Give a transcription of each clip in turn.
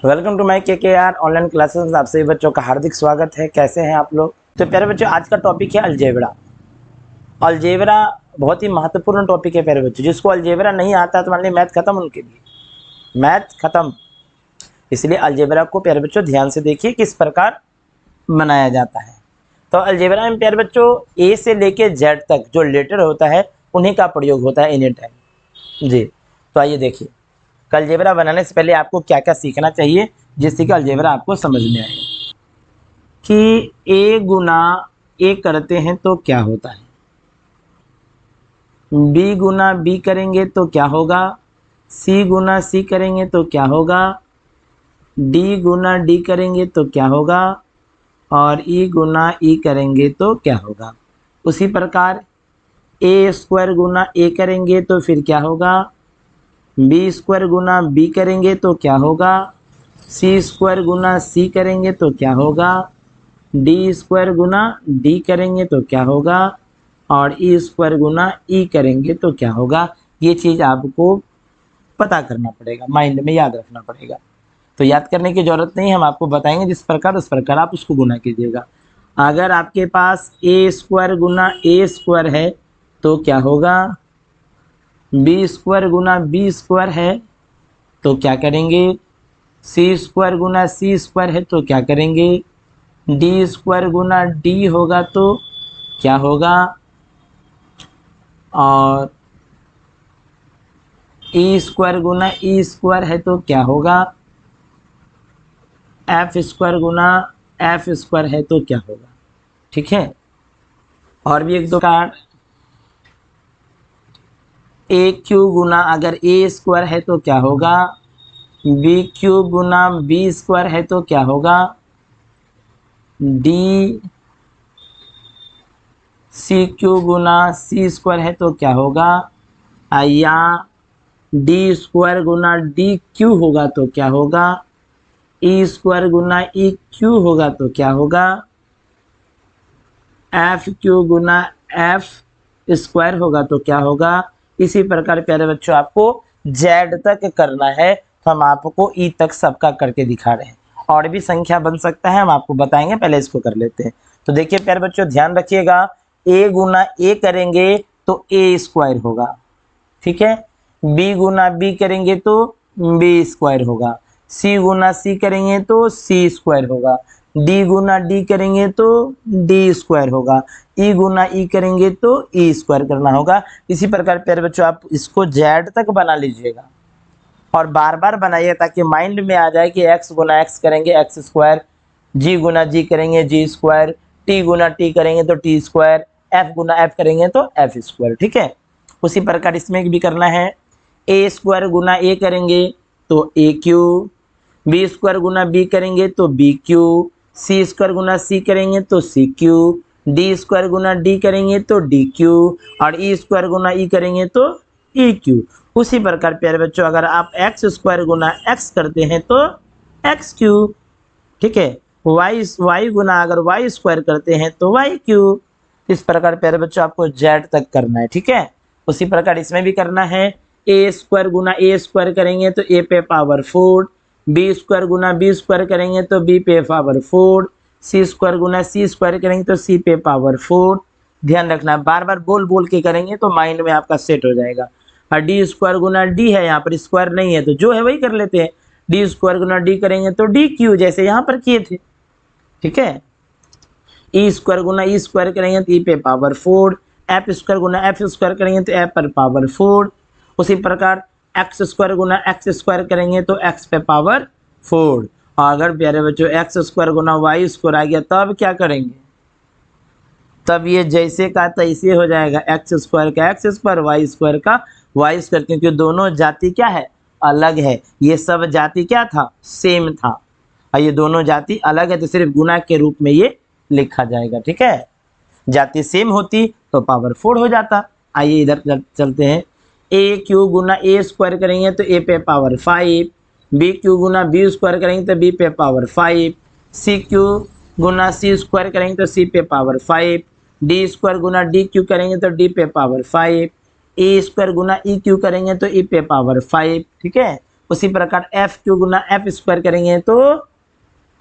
Welcome to my के online classes. आप सभी बच्चों का हार्दिक स्वागत है। कैसे हैं आप लोग? तो प्यारे बच्चों, आज का टॉपिक है अलजेब्रा। अलजेब्रा बहुत ही महत्वपूर्ण टॉपिक है प्यारे बच्चों। जिसको अलजेब्रा नहीं आता तो मान लीजिए मैथ खत्म, उनके लिए मैथ खत्म। इसलिए अलजेब्रा को प्यारे बच्चों ध्यान से देखिए किस प्रकार बनाया जाता है। तो अलजेब्रा में प्यारे बच्चों ए से लेके जेड तक जो लेटर होता है उन्हीं का प्रयोग होता है एनी टाइम जी। तो आइए देखिए, अलजेब्रा बनाने से पहले आपको क्या क्या सीखना चाहिए जिससे कि अलजेब्रा आपको समझ में आए। कि ए गुना ए करते हैं तो क्या होता है, बी गुना बी करेंगे तो क्या होगा, सी गुना सी करेंगे तो क्या होगा, डी गुना डी करेंगे तो क्या होगा, और ई गुना ई करेंगे तो क्या होगा। उसी प्रकार ए स्क्वायर गुना ए करेंगे तो फिर क्या होगा, बी स्क्वायर गुना बी करेंगे तो क्या होगा, सी स्क्वायर गुना सी करेंगे तो क्या होगा, डी स्क्वायर गुना डी करेंगे तो क्या होगा, और ई स्क्वायर गुना ई करेंगे तो क्या होगा। ये चीज़ आपको पता करना पड़ेगा, माइंड में याद रखना पड़ेगा। तो याद करने की जरूरत नहीं, हम आपको बताएंगे जिस प्रकार उस प्रकार आप उसको गुना कीजिएगा। अगर आपके पास ए स्क्वायर गुना ए स्क्वायर है तो क्या होगा, बी स्क्वायर गुना बी स्क्वायर है तो क्या करेंगे, सी स्क्वायर गुना सी स्क्वायर है तो क्या करेंगे, डी स्क्वायर गुना डी होगा तो क्या होगा, और ई स्क्वायर गुना ई स्क्वायर है तो क्या होगा, एफ स्क्वायर गुना एफ स्क्वायर है तो क्या होगा। ठीक है। और भी एक दो कार्ड, ए क्यू गुना अगर ए स्क्वायर है तो क्या होगा, बी क्यू गुना बी स्क्वायर है तो क्या होगा, डी सी क्यू गुना सी स्क्वायर है तो क्या होगा, या डी स्क्वायर गुना डी क्यू होगा तो क्या होगा, ई स्क्वायर गुना ई क्यू होगा तो क्या होगा, एफ क्यू गुना एफ स्क्वायर होगा तो क्या होगा। इसी प्रकार प्यारे बच्चों आपको जेड तक करना है, तो हम आपको ई तक सबका करके दिखा रहे हैं। और भी संख्या बन सकता है, हम आपको बताएंगे, पहले इसको कर लेते हैं। तो देखिए प्यारे बच्चों ध्यान रखिएगा, ए गुना ए करेंगे तो ए स्क्वायर होगा। ठीक है। बी गुना बी करेंगे तो बी स्क्वायर होगा, सी गुना सी करेंगे तो सी स्क्वायर होगा, डी गुना डी करेंगे तो डी स्क्वायर होगा, ई गुना ई करेंगे तो ई स्क्वायर करना होगा। इसी प्रकार प्यारे बच्चों आप इसको जेड तक बना लीजिएगा और बार बार बनाइए ताकि माइंड में आ जाए कि एक्स गुना एक्स करेंगे एक्स स्क्वायर, जी गुना जी करेंगे जी स्क्वायर, टी गुना टी करेंगे तो टी स्क्वायर, एफ गुना एफ करेंगे तो एफ स्क्वायर। ठीक है। उसी प्रकार इसमें भी करना है, ए स्क्वायर गुना ए करेंगे तो A Q, B square Guna B करेंगे तो बी क्यू, सी स्क्वायर गुना सी करेंगे तो सी क्यू, डी स्क्वायर गुना डी करेंगे तो डी क्यू, और ई स्क्वायर गुना ई करेंगे तो ई क्यू। उसी प्रकार प्यारे बच्चों अगर आप एक्स स्क्वायर गुना एक्स करते हैं तो एक्स क्यू। ठीक है। वाई गुना अगर वाई स्क्वायर करते हैं तो वाई क्यू। इस प्रकार प्यारे बच्चों आपको जेड तक करना है। ठीक है। उसी प्रकार इसमें भी करना है, A square Guna A square करेंगे तो ए पे पावर 4, बी स्क्वायर गुना बी स्क्वायर करेंगे तो बी पे पावर 4, सी स्क्वायर गुना सी स्क्वायर करेंगे तो सी पे पावर 4। ध्यान रखना, बार बार बोल बोल के करेंगे तो माइंड में आपका सेट हो जाएगा। और डी स्क्वायर गुना डी है, यहाँ पर स्क्वायर नहीं है तो जो है वही कर लेते हैं, डी स्क्वायर गुना डी करेंगे तो डी क्यू, जैसे यहाँ पर किए थे। ठीक है। ई स्क्वायर गुना ई स्क्वायर करेंगे तो ई पे पावर 4, एफ स्क्वायर गुना एफ स्क्वायर करेंगे तो एफ पर पावर 4। उसी प्रकार एक्स स्क्वायर गुना एक्स स्क्वायर करेंगे तो एक्स पे पावर 4। और अगर प्यारे बच्चों एक्स स्क्वायर गुना वाई स्क्वायर आ गया तब क्या करेंगे, तब ये जैसे का तैसे हो जाएगा, एक्स स्क्वायर का एक्स स्क्वायर, वाई स्क्वायर का वाई स्क्वायर, क्योंकि दोनों जाति क्या है, अलग है। ये सब जाति क्या था, सेम था, और ये दोनों जाति अलग है तो सिर्फ गुना के रूप में ये लिखा जाएगा। ठीक है। जाति सेम होती तो पावर 4 हो जाता। आइए इधर चलते हैं, ए क्यू गुना ए स्क्वायर करेंगे तो ए पे पावर 5, बी क्यू गुना बी स्क्वायर करेंगे तो बी पे पावर 5, सी क्यू गुना सी स्क्वायर करेंगे तो सी पे पावर 5, डी स्क्वायर गुना डी क्यू करेंगे तो डी पे पावर 5, ई स्क्वायर गुना ई क्यू करेंगे तो ई पे पावर 5। ठीक है। उसी प्रकार एफ क्यू गुना एफ स्क्वायर करेंगे तो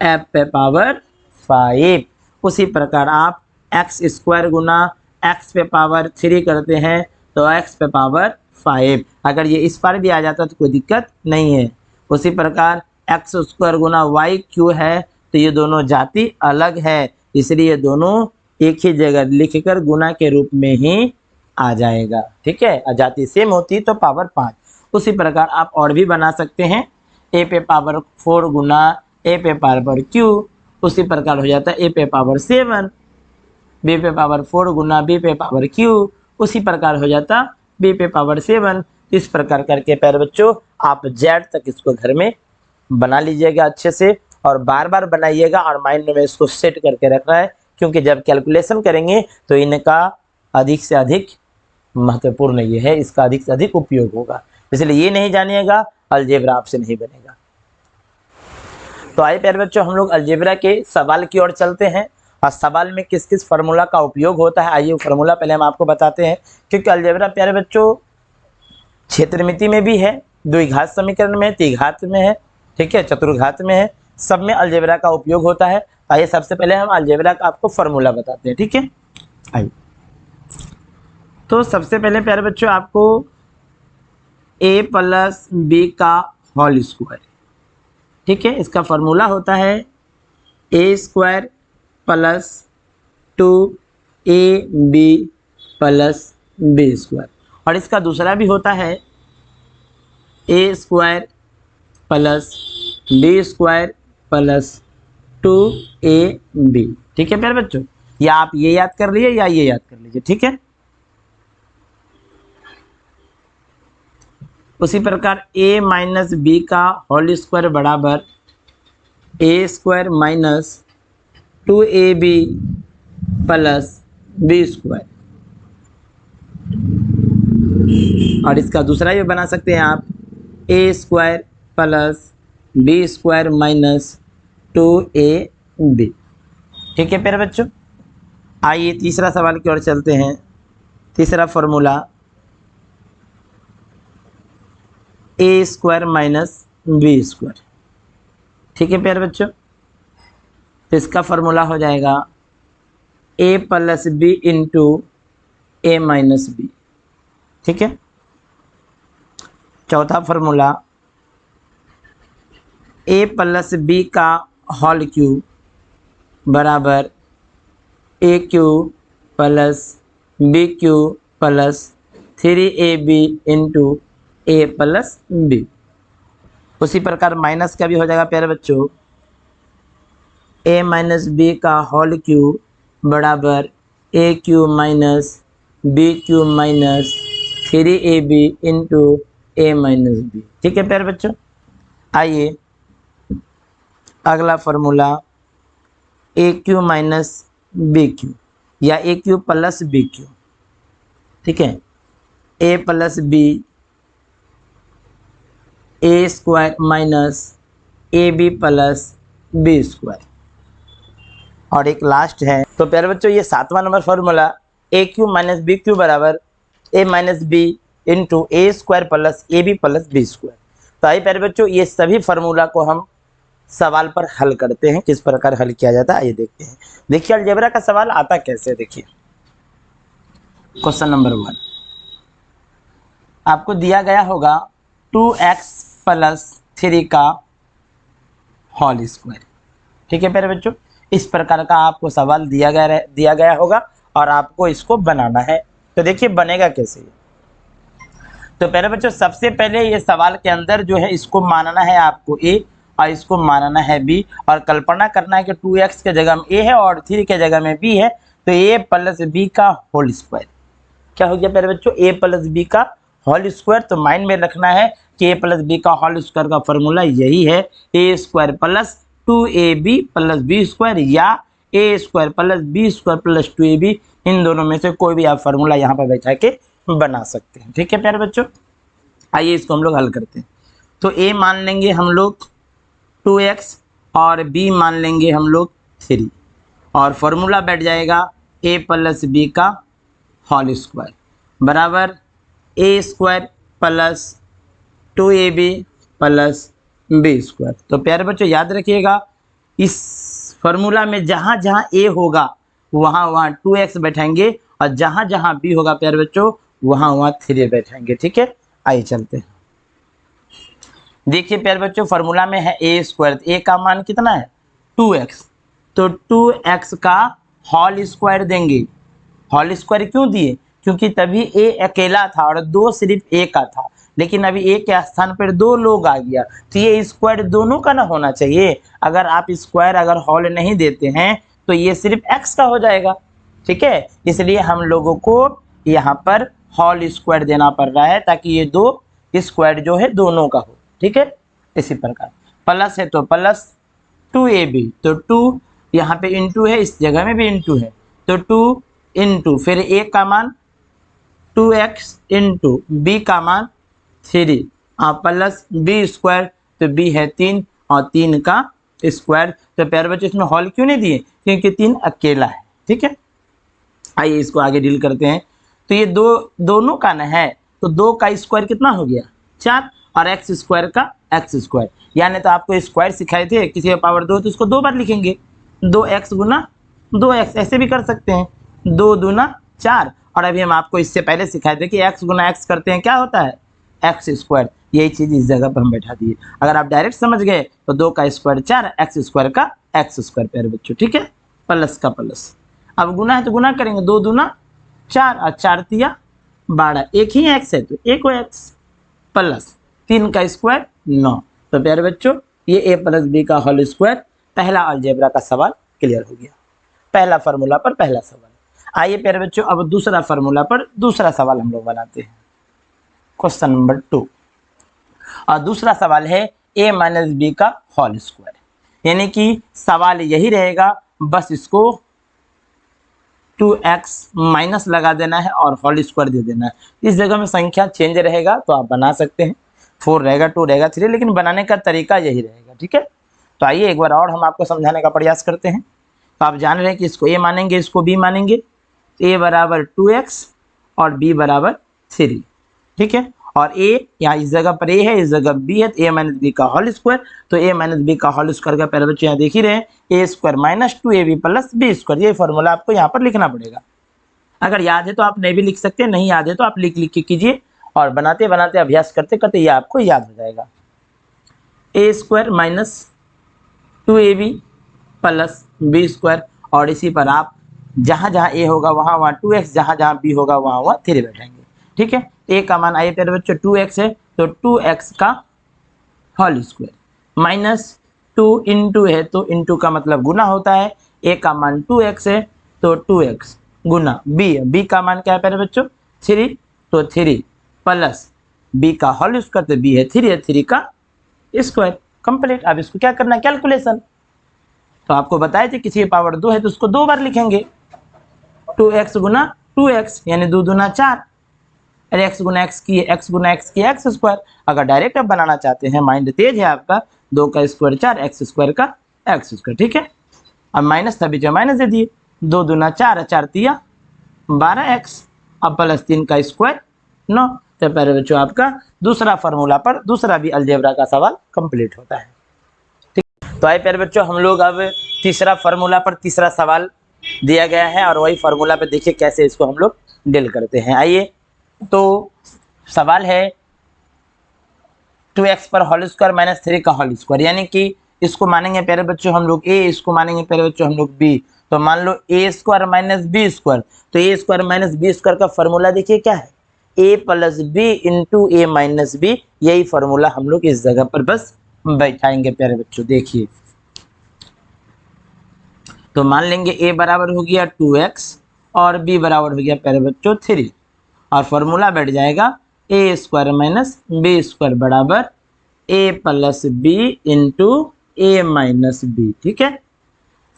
एफ पे पावर 5। उसी प्रकार आप एक्स स्क्वायर गुना एक्स पे पावर 3 करते हैं तो एक्स पे पावर 5। अगर ये इस पर भी आ जाता तो कोई दिक्कत नहीं है। उसी प्रकार एक्स स्क्वायर गुना वाई क्यू है तो ये दोनों जाति अलग है, इसलिए दोनों एक ही जगह लिखकर गुना के रूप में ही आ जाएगा। ठीक है, जाति सेम होती तो पावर 5। उसी प्रकार आप और भी बना सकते हैं, ए पे पावर 4 गुना ए पे पावर क्यू, उसी प्रकार हो जाता है ए पे पावर 7, बी पे पावर 4 गुना बी पे पावर क्यू, उसी प्रकार हो जाता बी पे पावर 7। इस प्रकार करके प्यारे बच्चों आप जेड तक इसको घर में बना लीजिएगा अच्छे से, और बार बार बनाइएगा और माइंड में इसको सेट करके रखना है, क्योंकि जब कैलकुलेशन करेंगे तो इनका अधिक से अधिक महत्वपूर्ण ये है, इसका अधिक से अधिक उपयोग होगा। इसलिए ये नहीं जानिएगा अलजेब्रा आपसे नहीं बनेगा। तो आइए प्यारे बच्चों हम लोग अलजेब्रा के सवाल की ओर चलते हैं, और सवाल में किस किस फार्मूला का उपयोग होता है आइए फार्मूला पहले हम आपको बताते हैं। क्योंकि अलजेब्रा प्यारे बच्चों क्षेत्रमिति में भी है, द्विघात समीकरण में है, त्रिघात में है, ठीक है, चतुर्घात में है, सब में अलजेब्रा का उपयोग होता है। आइए सबसे पहले हम अलजेब्रा का आपको फार्मूला बताते हैं। ठीक है, आइए तो सबसे पहले प्यारे बच्चों आपको a प्लस बी का होल स्क्वायर, ठीक है, इसका फार्मूला होता है A square plus 2ab plus B square, और इसका दूसरा भी होता है A square plus B square plus 2ab। ठीक है प्यारे बच्चों, या आप ये याद कर लीजिए या ये याद कर लीजिए। ठीक है, उसी प्रकार a माइनस बी का होल स्क्वायर बराबर A square minus 2ab plus B square, और इसका दूसरा भी बना सकते हैं आप A square plus B square minus 2ab। ठीक है प्यारे बच्चों, आइए तीसरा सवाल की ओर चलते हैं। तीसरा formula A square minus B square. ठीक है प्यारे बच्चों, तो इसका फॉर्मूला हो जाएगा A plus B into A minus B. ठीक है, चौथा फॉर्मूला ए प्लस बी का होल क्यूब बराबर A cube plus B cube plus 3ab into A plus B. उसी प्रकार माइनस का भी हो जाएगा प्यारे बच्चों, ए माइनस बी का होल क्यूब बराबर A cube minus B cube minus 3ab into A minus B. ठीक है प्यारे बच्चों, आइए अगला formula A cube minus B cube या A cube plus B cube. ठीक है, A plus B A square minus A B plus B square, और एक लास्ट है। तो प्यारे बच्चों ये 7वां number formula A cube minus B cube बराबर A minus B into A square plus A B plus B square. तो आइए प्यारे बच्चों ये सभी फार्मूला को हम सवाल पर हल करते हैं, किस प्रकार हल किया जाता है आइए देखते हैं। देखिए अलजेब्रा का सवाल आता कैसे, देखिए क्वेश्चन नंबर 1 आपको दिया गया होगा 2x प्लस 3 का होल स्क्वायर। ठीक है प्यारे बच्चों, इस प्रकार का आपको सवाल दिया गया होगा और आपको इसको बनाना है। तो देखिए बनेगा कैसे। तो प्यारे बच्चों सबसे पहले ये सवाल के अंदर जो है इसको मानना है आपको a और इसको मानना है b, और कल्पना करना है कि 2x के जगह में a है और 3 के जगह में b है, तो a प्लस बी का होल स्क्वायर क्या हो गया प्यारे बच्चों, a प्लस बी का होल स्क्वायर। तो माइंड में रखना है कि a प्लस बी का होल स्क्वायर का फॉर्मूला यही है a square plus 2ab plus B square या a square plus B square plus 2ab, इन दोनों में से कोई भी आप फार्मूला यहाँ पर बैठा के बना सकते हैं। ठीक है प्यारे बच्चों, आइए इसको हम लोग हल करते हैं। तो a मान लेंगे हम लोग 2x और b मान लेंगे हम लोग 3, और फॉर्मूला बैठ जाएगा a प्लस बी का होल स्क्वायर बराबर A square plus 2ab plus B square. तो प्यारे बच्चों याद रखिएगा, इस फॉर्मूला में जहाँ जहाँ ए होगा वहाँ वहाँ 2x बैठाएंगे, और जहाँ जहाँ बी होगा प्यारे बच्चों वहाँ वहाँ 3 बैठाएंगे। ठीक है, आइए चलते हैं। देखिए प्यारे बच्चों, फॉर्मूला में है ए स्क्वायर, ए का मान कितना है 2x, तो 2x का होल स्क्वायर देंगे। होल स्क्वायर क्यों दिए? क्योंकि तभी ए अकेला था और 2 सिर्फ ए का था, लेकिन अभी ए के स्थान पर 2 लोग आ गया, तो ये स्क्वायर दोनों का ना होना चाहिए। अगर आप स्क्वायर अगर होल नहीं देते हैं तो ये सिर्फ x का हो जाएगा। ठीक है, इसलिए हम लोगों को यहाँ पर होल स्क्वायर देना पड़ रहा है, ताकि ये 2 स्क्वायर जो है दोनों का हो। ठीक है, इसी प्रकार प्लस है तो प्लस 2ab, तो 2 यहाँ पे इंटू है, इस जगह में भी इंटू है, तो 2 इंटू फिर a का मान 2x इंटू बी का मान 3 और प्लस बी स्क्वायर, तो b है 3 और 3 का स्क्वायर। तो प्यारे बच्चों इसमें हॉल क्यों नहीं दिए? क्योंकि 3 अकेला है। ठीक है, आइए इसको आगे डील करते हैं। तो ये दोनों का न है, तो 2 का स्क्वायर कितना हो गया 4, और x स्क्वायर का x स्क्वायर, यानी तो आपको स्क्वायर सिखाए थे किसी का पावर 2 तो उसको 2 बार लिखेंगे, 2x गुना 2x, ऐसे भी कर सकते हैं 2 दूना 4। और अभी हम आपको इससे पहले सिखाए थे कि x गुना x करते हैं क्या होता है x स्क्वायर, यही चीज़ इस जगह पर हम बैठा दिए। अगर आप डायरेक्ट समझ गए तो 2 का स्क्वायर 4, x स्क्वायर का x स्क्वायर प्यारे बच्चों। ठीक है, प्लस का प्लस, अब गुना है तो गुना करेंगे, 2 दूना 4 और 4 तिया 12, एक ही x है तो एक हो x, प्लस 3 का स्क्वायर 9। तो प्यारे बच्चों ये a प्लस बी का होल स्क्वायर, पहला अलजेब्रा का सवाल क्लियर हो गया, पहला फार्मूला पर पहला सवाल। आइए प्यारे बच्चों अब दूसरा फार्मूला पर दूसरा सवाल हम लोग बनाते हैं, क्वेश्चन नंबर 2। और दूसरा सवाल है a माइनस बी का होल स्क्वायर, यानी कि सवाल यही रहेगा, बस इसको 2x माइनस लगा देना है और होल स्क्वायर दे देना है। इस जगह में संख्या चेंज रहेगा तो आप बना सकते हैं, 4 रहेगा 2 रहेगा 3, लेकिन बनाने का तरीका यही रहेगा। ठीक है, तो आइए एक बार और हम आपको समझाने का प्रयास करते हैं। तो आप जान रहे हैं कि इसको a मानेंगे, इसको b मानेंगे, a बराबर 2x और b बराबर 3। ठीक है, और a यहाँ इस जगह पर a है, इस जगह b है, तो a माइनस बी का होल स्क्वायर, तो a माइनस बी का होल स्क्वायर का पहले बच्चे यहाँ देख ही रहे हैं, a square minus 2ab plus B square, ये फॉर्मूला आपको यहाँ पर लिखना पड़ेगा। अगर याद है तो आप नहीं भी लिख सकते हैं, नहीं याद है तो आप लिख के कीजिए, और बनाते बनाते अभ्यास करते करते ये आपको याद हो जाएगा। a square minus 2ab plus B square, और इसी पर आप जहाँ जहाँ a होगा वहाँ वहाँ 2x, जहाँ जहाँ b होगा वहाँ वहाँ 3 बैठेंगे। ठीक है, a का मान आइए प्यारे बच्चों 2x है, तो 2x का होल स्क्वायर माइनस 2 इंटू है, तो इंटू का मतलब गुना होता है, a का मान 2x है तो 2x गुना b है, b का मान क्या है प्यारे बच्चों 3, तो 3 प्लस b का होल स्क्वायर, तो b है 3 है, 3 का स्क्वायर कंप्लीट। अब इसको क्या करना है कैलकुलेशन, तो आपको बताए थे किसी की पावर 2 है तो उसको 2 बार लिखेंगे, 2x गुना 2x यानी 2 दूना 4, अरे x गुना x की x स्क्वायर। अगर डायरेक्ट आप बनाना चाहते हैं, माइंड तेज है आपका, 2 का स्क्वायर 4, x स्क्वायर का x स्क्वायर। ठीक है, अब माइनस था बीच में माइनस दे दिए, 2 दूना 4, 4 तिया 12x, अब प्लस 3 का स्क्वायर 9। तो पहले बच्चों आपका दूसरा फार्मूला पर दूसरा भी अलजेब्रा का सवाल कंप्लीट होता है। ठीक, तो आइए प्यारे बच्चों हम लोग अब तीसरा फार्मूला पर तीसरा सवाल दिया गया है, और वही फार्मूला पे देखिए कैसे इसको हम लोग डील करते हैं। आइए, तो सवाल है 2x पर होल स्क्वायर माइनस 3 का होल स्क्वायर, यानी कि इसको मानेंगे प्यारे बच्चों हम लोग a, इसको मानेंगे प्यारे बच्चों हम लोग b। तो मान लो a square minus B square, तो a square minus B square का फॉर्मूला देखिए क्या है, a plus B into A minus B, यही फॉर्मूला हम लोग इस जगह पर बस बैठाएंगे प्यारे बच्चों। देखिए, तो मान लेंगे a बराबर हो गया 2x और b बराबर हो गया प्यारे बच्चों 3, और फॉर्मूला बैठ जाएगा a square minus B square बराबर a plus B into A minus B. ठीक है,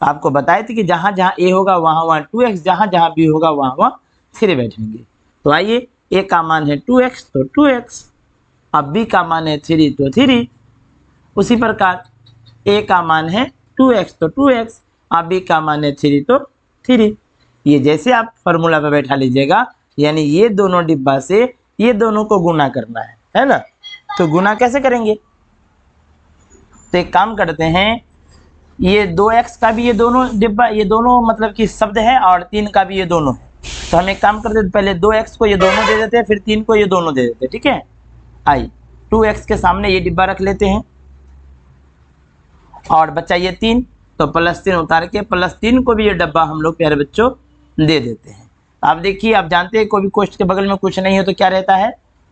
आपको बताए थे कि जहाँ जहाँ a होगा वहाँ वहाँ 2x, जहाँ जहाँ b होगा वहाँ वहाँ 3 बैठेंगे। तो आइए, a का मान है 2x तो 2x, अब b का मान है 3 तो 3, उसी प्रकार a का मान है 2x तो 2x, अब b का मान है 3 तो 3। ये जैसे आप फॉर्मूला पे बैठा लीजिएगा, यानी ये दोनों डिब्बा से ये दोनों को गुना करना है ना, तो गुना कैसे करेंगे, तो एक काम करते हैं, ये 2x का भी ये दोनों डिब्बा, ये दोनों मतलब कि शब्द है, और 3 का भी ये दोनों है। तो हम एक काम करते हैं, पहले 2x को ये दोनों दे देते हैं, फिर 3 को ये दोनों दे देते हैं, ठीक है। आई 2x के सामने ये डिब्बा रख लेते हैं, और बच्चा ये 3, तो +3 उतार के +3 को भी ये डब्बा हम लोग प्यारे बच्चों दे देते हैं। आप देखिए, आप जानते हैं कोई भी कोष्ठ के बगल में कुछ नहीं हो तो क्या रहता है,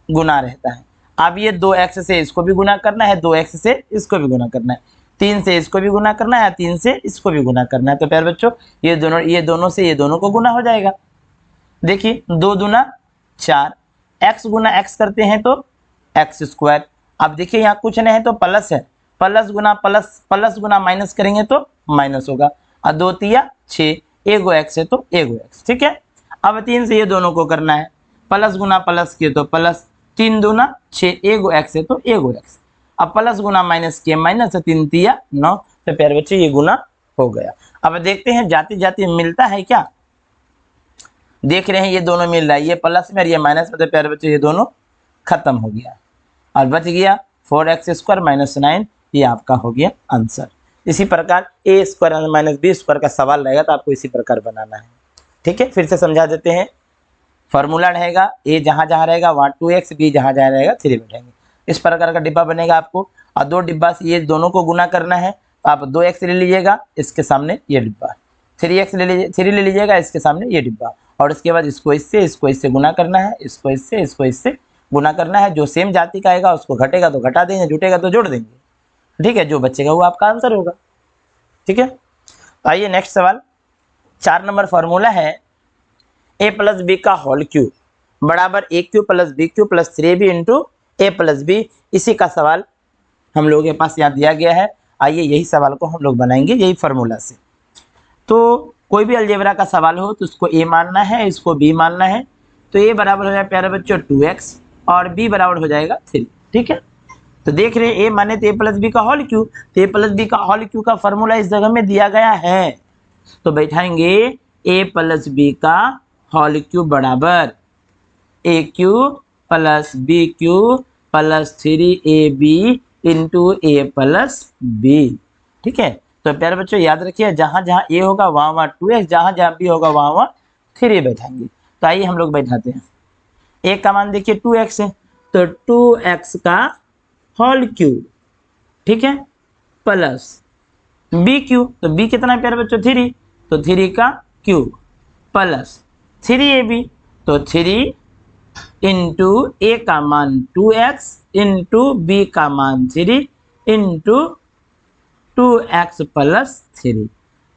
गुना रहता है। अब ये 2x से इसको भी गुना करना है, 2x से इसको भी गुना करना है, 3 से इसको भी गुना करना है, 3 से इसको भी गुना करना है। तो प्यारे बच्चों ये दोनों से ये दोनों को गुना हो जाएगा। देखिए 2 दूना 4, x गुना x करते हैं तो x²। अब देखिए यहाँ कुछ नहीं है तो प्लस है, प्लस गुना प्लस, प्लस गुना माइनस करेंगे तो माइनस होगा, और 2 तिया 6, एगो x है तो एगो x, ठीक है। अब 3 से ये दोनों को करना है, प्लस गुना प्लस किए तो प्लस, 3 दूना 6, एगो x है तो एगो x, अब प्लस गुना माइनस किए माइनस, 3 तिया 9। तो प्यारे बच्चे ये गुना हो गया। अब देखते हैं जाते जाते मिलता है क्या, देख रहे हैं ये दोनों मिल रहा है, ये प्लस में और ये माइनस में। तो प्यारे बच्चे ये दोनों खत्म हो गया और बच गया 4x² - 9, ये आपका हो गया आंसर। इसी प्रकार a² - b² का सवाल रहेगा तो आपको इसी प्रकार बनाना है, ठीक है। फिर से समझा देते हैं, फॉर्मूला रहेगा a जहाँ जहाँ रहेगा वहाँ 2x, b जहाँ जहाँ रहेगा 3 बैठेंगे। इस प्रकार का डिब्बा बनेगा आपको, और 2 डिब्बा से ये दोनों को गुना करना है, तो आप 2x ले लीजिएगा, इसके सामने ये डिब्बा, 3x ले लीजिएगा, इसके सामने ये डिब्बा, और इसके बाद इसको इससे गुना करना है, इसको इससे गुना करना है। जो सेम जाति का आएगा उसको घटेगा तो घटा देंगे, जुटेगा तो जोड़ देंगे, ठीक है। जो बचेगा वो आपका आंसर होगा, ठीक है। आइए नेक्स्ट सवाल, 4 नंबर फॉर्मूला है a + b का होल क्यूब बराबर a³ + b³ + 3b into a + b। इसी का सवाल हम लोगों के पास यहाँ दिया गया है। आइए यही सवाल को हम लोग बनाएंगे यही फॉर्मूला से। तो कोई भी अलजेब्रा का सवाल हो तो उसको a मानना है, इसको b मानना है। तो a बराबर हो जाएगा प्यारे बच्चों 2x और b बराबर हो जाएगा 3, ठीक है। तो देख रहे हैं a माने तो a + b का होल क्यूब, तो a + b का होल क्यूब का फॉर्मूला इस जगह में दिया गया है, तो बैठाएंगे a + b का होल क्यूब बराबर a³ + b³ + 3ab into a + b, ठीक है। तो प्यारे बच्चों याद रखिए, जहाँ जहाँ a होगा वहाँ वहाँ 2x, जहाँ जहाँ b होगा वहाँ वहाँ 3 बैठाएंगे। तो आइए हम लोग बैठाते हैं। a का मान देखिए 2x है, तो 2x का होल क्यूब, ठीक है, प्लस b³, तो b कितना है प्यारे बच्चों 3, तो 3 का क्यूब प्लस 3ab, तो 3 इंटू a का मान 2x इंटू b का मान 3 इंटू 2x + 3।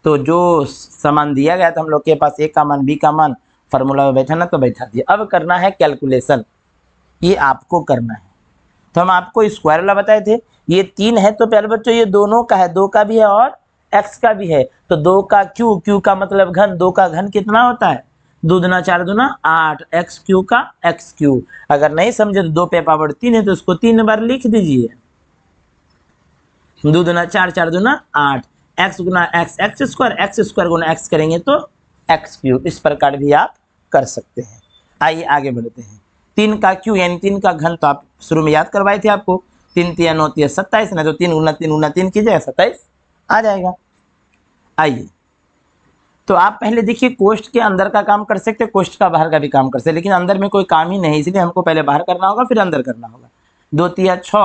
तो जो सामान दिया गया था हम लोग के पास a का मान b का मान, फार्मूला में बैठाना तो बैठा दिया। अब करना है कैलकुलेशन, ये आपको करना है। तो हम आपको स्क्वायर वाला बताए थे, ये 3 है तो प्यारे बच्चों ये दोनों का है, 2 का भी है और x का भी है। तो 2 का क्यू का मतलब घन, 2 का घन कितना होता है, 2 दूना 4 दूना 8, x³ का x³। अगर नहीं समझे तो 2 पे पावर 3 है तो उसको 3 बार लिख दीजिए, 2 दूना 4, 4 दूना 8, x गुना x x² गुना x करेंगे तो x³। इस प्रकार भी आप कर सकते हैं। आइए आगे बढ़ते हैं। 3 का क्यू यानी 3 का घन तो आप शुरू में याद करवाए थे आपको, 3 तिया 9 तिया 27, नहीं तो 3 गुना 3 गुना 3 कीजिएगा 27 आ जाएगा। आइए तो आप पहले देखिए कोष्ठ के अंदर का काम कर सकते हैं, कोष्ठ का बाहर का भी काम कर सकते हैं, लेकिन अंदर में कोई काम ही नहीं, इसलिए हमको पहले बाहर करना होगा फिर अंदर करना होगा। 2 तिया 6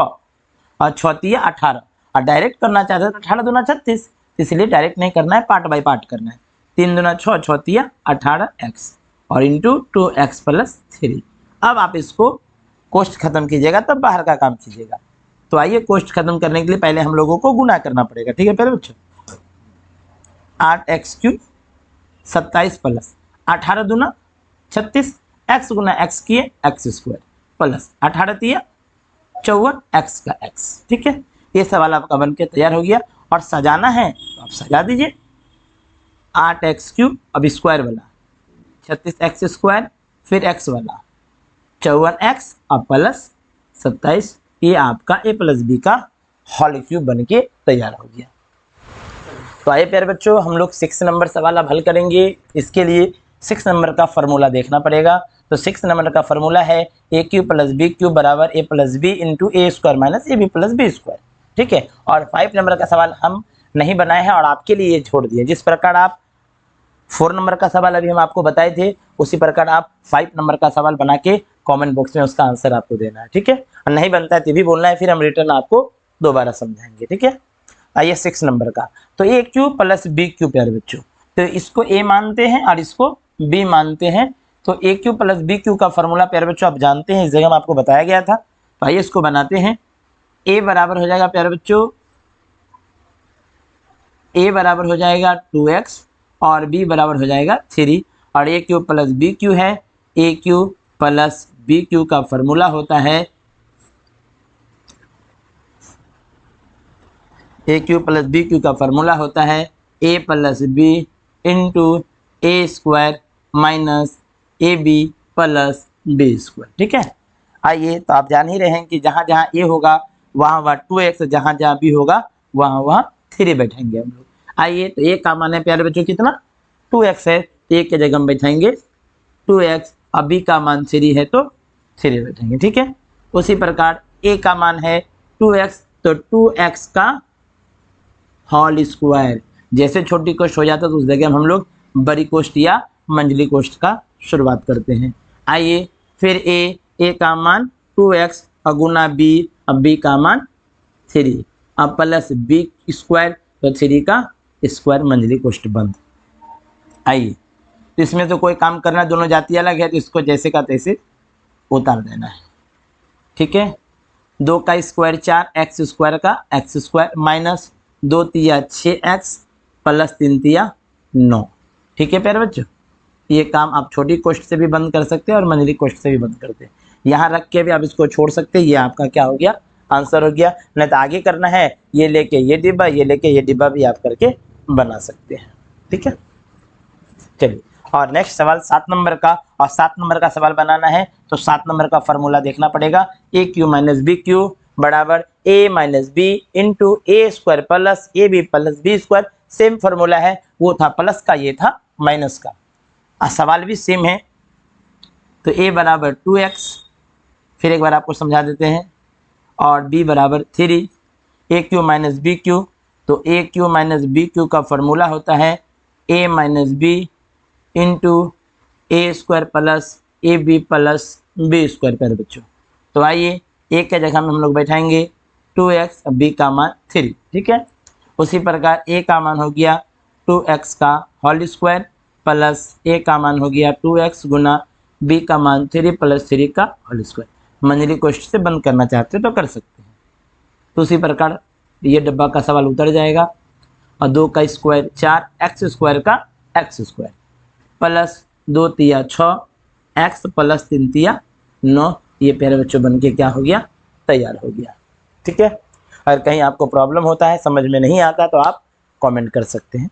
और 6 तिया 18, और डायरेक्ट करना चाहते हैं तो 18 दूना 36, इसलिए डायरेक्ट नहीं करना है, पार्ट बाय पार्ट करना है। 3 दूना 6, 6 तिया 18x और इंटू 2x + 3। अब आप इसको कोष्ठ खत्म कीजिएगा तब बाहर का काम कीजिएगा। तो आइए कोष्ठ खत्म करने के लिए पहले हम लोगों को गुना करना पड़ेगा, ठीक है पहले बच्चों। 8x³ 27 प्लस 18 दूना 36, x गुना x किए x² प्लस 18 तिया 54 x का x, ठीक है। ये सवाल आपका बन के तैयार हो गया। और सजाना है तो आप सजा दीजिए, 8x³ अब स्क्वायर वाला 36x², फिर x वाला 54x और प्लस 27, ये आपका a + b का होल क्यूब बन के तैयार हो गया। तो आइए प्यारे बच्चों हम लोग 6 नंबर सवाल अब हल करेंगे। इसके लिए 6 नंबर का फॉर्मूला देखना पड़ेगा। तो 6 नंबर का फॉर्मूला है a³ + b³ बराबर a + b into a² - ab + b², ठीक है। और 5 नंबर का सवाल हम नहीं बनाए हैं और आपके लिए ये छोड़ दिए। जिस प्रकार आप 4 नंबर का सवाल अभी हम आपको बताए थे, उसी प्रकार आप 5 नंबर का सवाल बना के कमेंट बॉक्स में उसका आंसर आपको देना है, ठीक है। और नहीं बनता है तो भी बोलना है, फिर हम रिटर्न आपको दोबारा समझाएंगे, ठीक है। आइए 6 नंबर का, तो A cube plus B Q प्यारे बच्चों, तो इसको ए मानते हैं और इसको बी मानते हैं। तो A cube plus B cube का फॉर्मूला प्यारे बच्चों आप जानते हैं, इस जगह में आपको बताया गया था। तो आइए इसको बनाते हैं। ए बराबर हो जाएगा प्यारे बच्चों, ए बराबर हो जाएगा 2x और b बराबर हो जाएगा 3। और A cube plus B cube है, A cube plus B cube का फॉर्मूला होता है A cube plus B cube का फॉर्मूला होता है A plus B into A square minus A B plus B square, ठीक है। आइए, तो आप जान ही रहे हैं कि जहाँ जहाँ ए होगा वहाँ वहाँ 2x, जहाँ जहाँ बी होगा वहाँ वहाँ 3 बैठेंगे हम लोग। आइए, तो ए का मान है प्यारे बच्चों कितना, 2x है, ए के जगह हम बैठाएंगे 2x, अब बी का मान 3 है तो 3 बैठेंगे, ठीक है। उसी प्रकार ए का मान है 2x, तो 2x का होल स्क्वायर, जैसे छोटी कोष्ठ हो जाता है तो उस जगह हम लोग बड़ी कोष्ठ या मंझली कोष्ठ का शुरुआत करते हैं। आइए, फिर ए का मान 2x और गुना बी, अब बी का मान 3, अब प्लस बी स्क्वायर, तो 3 का स्क्वायर मंझली कोष्ठ बंद। आइए, तो इसमें तो कोई काम करना, दोनों जाति अलग है तो इसको जैसे का तैसे उतार देना है, ठीक है। 2 का स्क्वायर 4, एक्स स्क्वायर का एक्स स्क्वायर माइनस 2 तिया 6x प्लस 3 तिया 9, ठीक है प्यारे बच्चों। ये काम आप छोटी कोष्ठ से भी बंद कर सकते हैं और मंझली कोष्ठ से भी बंद करते हैं। यहाँ रख के भी आप इसको छोड़ सकते हैं, ये आपका क्या हो गया, आंसर हो गया। नहीं तो आगे करना है, ये लेके ये डिब्बा, ये लेके ये डिब्बा भी आप करके बना सकते हैं, ठीक है। चलिए, और नेक्स्ट सवाल 7 नंबर का, और 7 नंबर का सवाल बनाना है तो 7 नंबर का फॉर्मूला देखना पड़ेगा। A cube minus B cube बराबर A minus B into A square plus A B plus B square. Same formula है, वो था प्लस का, ये था माइनस का, सवाल भी सेम है। तो ए बराबर 2x, फिर एक बार आपको समझा देते हैं, और b बराबर 3। A cube minus B cube, तो A cube minus B cube का फॉर्मूला होता है A minus B into A square plus A B plus B square प्यारे बच्चों। तो आइए, ए के जगह में हम लोग बैठाएंगे 2x, बी का मान 3, ठीक है। उसी प्रकार ए का मान हो गया 2x का होल स्क्वायर प्लस ए का मान हो गया 2x गुना बी का मान 3 प्लस 3 का होल स्क्वायर। मंझली कोष्ठ से बंद करना चाहते हैं तो कर सकते हैं। तो उसी प्रकार ये डब्बा का सवाल उतर जाएगा, और 2 का स्क्वायर 4, एक्स स्क्वायर का एक्स स्क्वायर प्लस 2 तिया 6, एक्स प्लस 3 तिया 9, ये प्यारे बच्चों बन के क्या हो गया, तैयार हो गया, ठीक है। अगर कहीं आपको प्रॉब्लम होता है, समझ में नहीं आता, तो आप कमेंट कर सकते हैं।